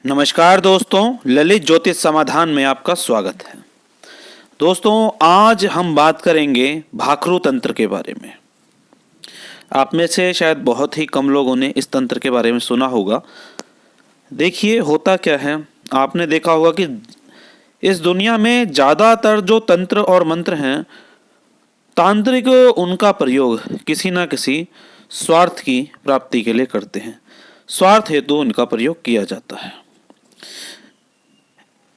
नमस्कार दोस्तों, ललित ज्योतिष समाधान में आपका स्वागत है। दोस्तों, आज हम बात करेंगे भाखरू तंत्र के बारे में। आप में से शायद बहुत ही कम लोगों ने इस तंत्र के बारे में सुना होगा। देखिए, होता क्या है, आपने देखा होगा कि इस दुनिया में ज़्यादातर जो तंत्र और मंत्र हैं, तांत्रिक उनका प्रयोग किसी न किसी स्वार्थ की प्राप्ति के लिए करते हैं। स्वार्थ हेतु उनका प्रयोग किया जाता है।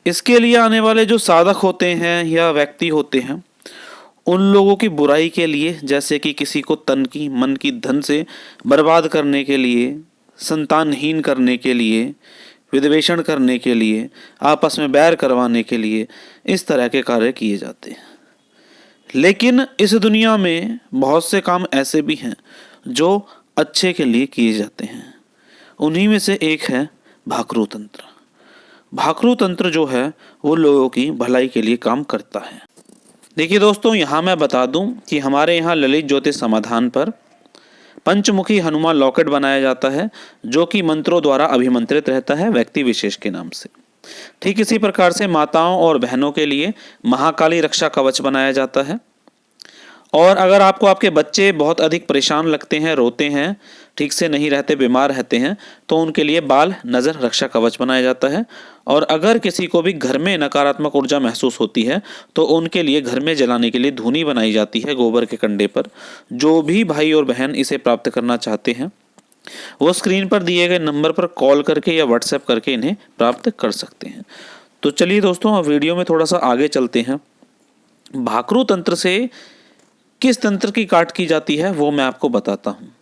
इसके लिए आने वाले जो साधक होते हैं या व्यक्ति होते हैं, उन लोगों की बुराई के लिए, जैसे कि किसी को तन की मन की धन से बर्बाद करने के लिए, संतानहीन करने के लिए, विद्वेषण करने के लिए, आपस में बैर करवाने के लिए इस तरह के कार्य किए जाते हैं। लेकिन इस दुनिया में बहुत से काम ऐसे भी हैं जो अच्छे के लिए किए जाते हैं। उन्हीं में से एक है भाखरू तंत्र। भाखरू तंत्र जो है वो लोगों की भलाई के लिए काम करता है। देखिए दोस्तों, यहाँ मैं बता दूं कि हमारे यहाँ ललित ज्योतिष समाधान पर पंचमुखी हनुमान लॉकेट बनाया जाता है, जो कि मंत्रों द्वारा अभिमंत्रित रहता है व्यक्ति विशेष के नाम से। ठीक इसी प्रकार से माताओं और बहनों के लिए महाकाली रक्षा कवच बनाया जाता है। और अगर आपको आपके बच्चे बहुत अधिक परेशान लगते हैं, रोते हैं, ठीक से नहीं रहते, बीमार रहते हैं, तो उनके लिए बाल नज़र रक्षा कवच बनाया जाता है। और अगर किसी को भी घर में नकारात्मक ऊर्जा महसूस होती है तो उनके लिए घर में जलाने के लिए धूनी बनाई जाती है गोबर के कंडे पर। जो भी भाई और बहन इसे प्राप्त करना चाहते हैं वो स्क्रीन पर दिए गए नंबर पर कॉल करके या व्हाट्सएप करके इन्हें प्राप्त कर सकते हैं। तो चलिए दोस्तों, अब वीडियो में थोड़ा सा आगे चलते हैं। भाखरू तंत्र से किस तंत्र की काट की जाती है वो मैं आपको बताता हूँ।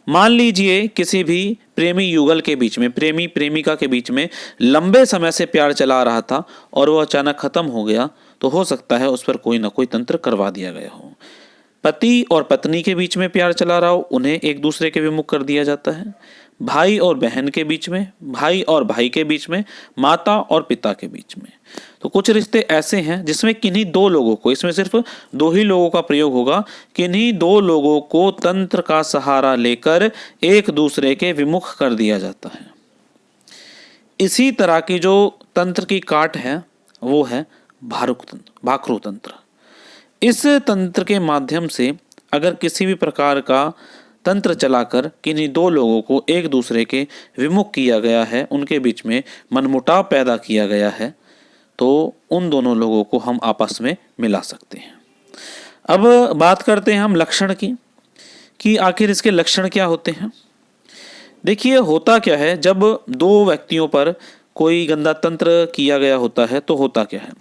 मान लीजिए किसी भी प्रेमी युगल के बीच में, प्रेमी प्रेमिका के बीच में लंबे समय से प्यार चला रहा था और वो अचानक खत्म हो गया, तो हो सकता है उस पर कोई ना कोई तंत्र करवा दिया गया हो। पति और पत्नी के बीच में प्यार चला रहा हो, उन्हें एक दूसरे के विमुख कर दिया जाता है। भाई और बहन के बीच में, भाई और भाई के बीच में, माता और पिता के बीच में। तो कुछ रिश्ते ऐसे हैं जिसमें किन्हीं दो लोगों को, इसमें सिर्फ दो ही लोगों का प्रयोग होगा, किन्हीं दो लोगों को तंत्र का सहारा लेकर एक दूसरे के विमुख कर दिया जाता है। इसी तरह की जो तंत्र की काट है वो है भाखरू तंत्र। इस तंत्र के माध्यम से अगर किसी भी प्रकार का तंत्र चलाकर किन्हीं दो लोगों को एक दूसरे के विमुख किया गया है, उनके बीच में मनमुटाव पैदा किया गया है, तो उन दोनों लोगों को हम आपस में मिला सकते हैं। अब बात करते हैं हम लक्षण की, कि आखिर इसके लक्षण क्या होते हैं। देखिए, होता क्या है, जब दो व्यक्तियों पर कोई गंदा तंत्र किया गया होता है तो होता क्या है,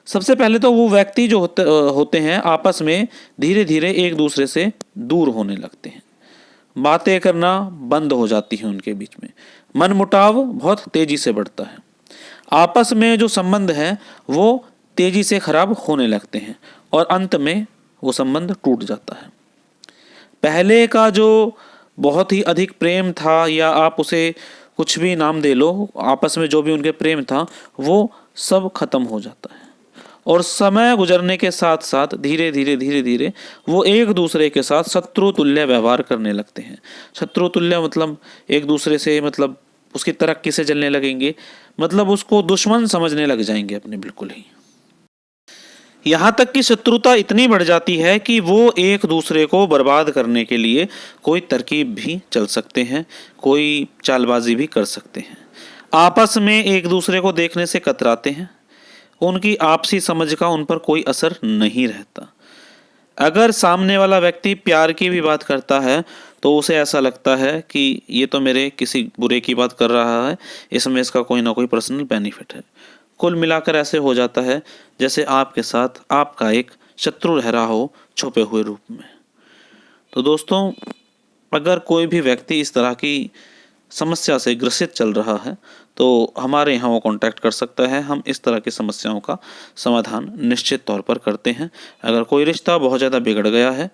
सबसे पहले तो वो व्यक्ति जो होते हैं आपस में धीरे धीरे एक दूसरे से दूर होने लगते हैं। बातें करना बंद हो जाती है उनके बीच में। मनमुटाव बहुत तेजी से बढ़ता है। आपस में जो संबंध है वो तेजी से खराब होने लगते हैं और अंत में वो संबंध टूट जाता है। पहले का जो बहुत ही अधिक प्रेम था, या आप उसे कुछ भी नाम दे लो, आपस में जो भी उनके प्रेम था वो सब खत्म हो जाता है। और समय गुजरने के साथ साथ धीरे धीरे वो एक दूसरे के साथ शत्रु तुल्य व्यवहार करने लगते हैं। शत्रु तुल्य मतलब एक दूसरे से, मतलब उसकी तरक्की से जलने लगेंगे, मतलब उसको दुश्मन समझने लग जाएंगे अपने, बिल्कुल ही। यहाँ तक कि शत्रुता इतनी बढ़ जाती है कि वो एक दूसरे को बर्बाद करने के लिए कोई तरकीब भी चल सकते हैं, कोई चालबाजी भी कर सकते हैं। आपस में एक दूसरे को देखने से कतराते हैं। उनकी आपसी समझ का उन पर कोई असर नहीं रहता। अगर सामने वाला व्यक्ति प्यार की भी बात करता है तो उसे ऐसा लगता है कि ये तो मेरे किसी बुरे की बात कर रहा है, इसमें इसका कोई ना कोई पर्सनल बेनिफिट है। कुल मिलाकर ऐसे हो जाता है जैसे आपके साथ आपका एक शत्रु रह रहा हो छुपे हुए रूप में। तो दोस्तों, अगर कोई भी व्यक्ति इस तरह की समस्या से ग्रसित चल रहा है तो हमारे यहाँ वो कांटेक्ट कर सकता है। हम इस तरह की समस्याओं का समाधान निश्चित तौर पर करते हैं। अगर कोई रिश्ता बहुत ज़्यादा बिगड़ गया है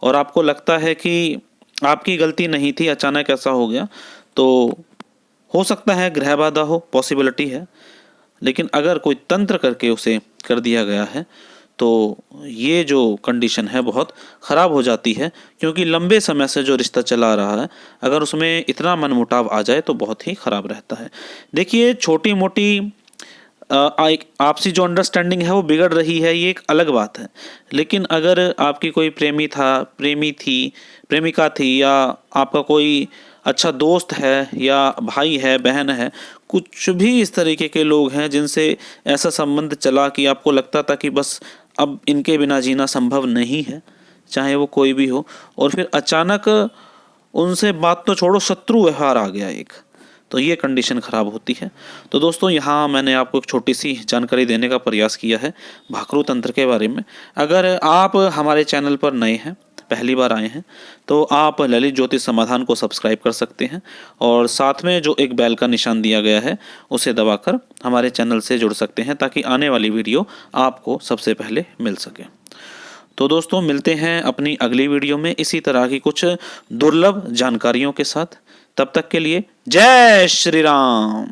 और आपको लगता है कि आपकी गलती नहीं थी, अचानक ऐसा हो गया, तो हो सकता है ग्रह बाधा हो, पॉसिबिलिटी है। लेकिन अगर कोई तंत्र करके उसे कर दिया गया है तो ये जो कंडीशन है बहुत ख़राब हो जाती है, क्योंकि लंबे समय से जो रिश्ता चला रहा है अगर उसमें इतना मनमुटाव आ जाए तो बहुत ही ख़राब रहता है। देखिए छोटी मोटी एक आपसी जो अंडरस्टैंडिंग है वो बिगड़ रही है, ये एक अलग बात है। लेकिन अगर आपकी कोई प्रेमी थी, प्रेमिका थी, या आपका कोई अच्छा दोस्त है या भाई है, बहन है, कुछ भी इस तरीके के लोग हैं जिनसे ऐसा संबंध चला कि आपको लगता था कि बस अब इनके बिना जीना संभव नहीं है, चाहे वो कोई भी हो, और फिर अचानक उनसे बात तो छोड़ो, शत्रु व्यवहार आ गया एक, तो ये कंडीशन ख़राब होती है। तो दोस्तों यहाँ मैंने आपको एक छोटी सी जानकारी देने का प्रयास किया है भाकरू तंत्र के बारे में। अगर आप हमारे चैनल पर नए हैं, पहली बार आए हैं, तो आप ललित ज्योतिष समाधान को सब्सक्राइब कर सकते हैं और साथ में जो एक बेल का निशान दिया गया है उसे दबाकर हमारे चैनल से जुड़ सकते हैं, ताकि आने वाली वीडियो आपको सबसे पहले मिल सके। तो दोस्तों मिलते हैं अपनी अगली वीडियो में इसी तरह की कुछ दुर्लभ जानकारियों के साथ। तब तक के लिए जय श्री राम।